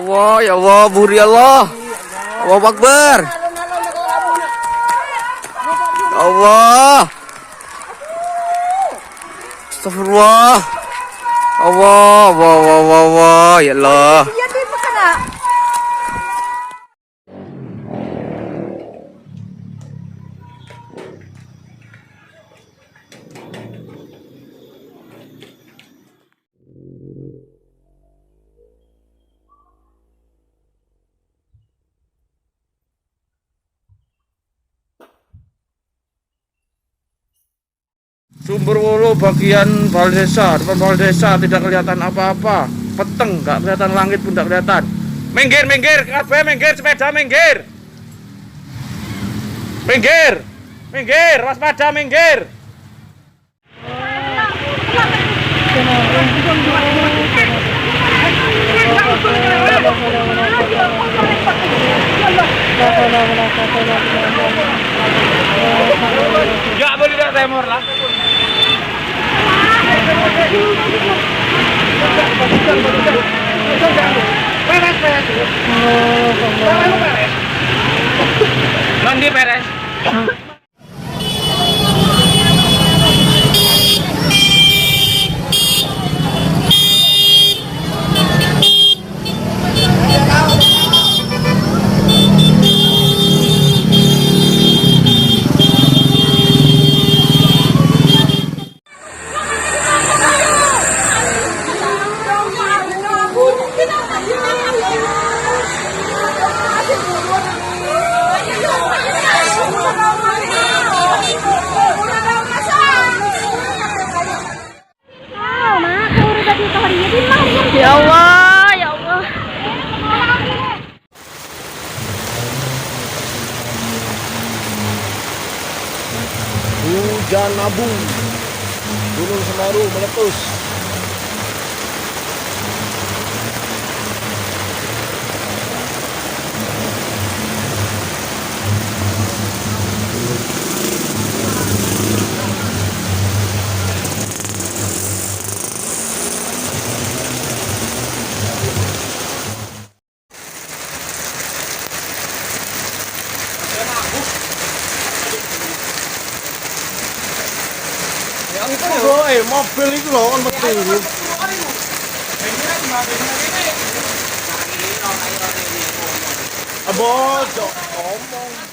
Ya Allah, buri Allah. Allahu Akbar. Allah. Astagfirullah. Allah, ya Allah. Sumberwulu bagian balai desa, depan balai desa tidak kelihatan apa-apa. Peteng, nggak kelihatan, langit pun tidak kelihatan. Minggir, minggir, kabeh minggir, sepeda minggir. Minggir, minggir, waspada minggir. Ya boleh tidak temor lah. Mandi beres. Ya Allah, ya Allah. Hujan abu, Gunung Semeru meletus. Mobil itu loh kan metu itu. Abot, ngomong.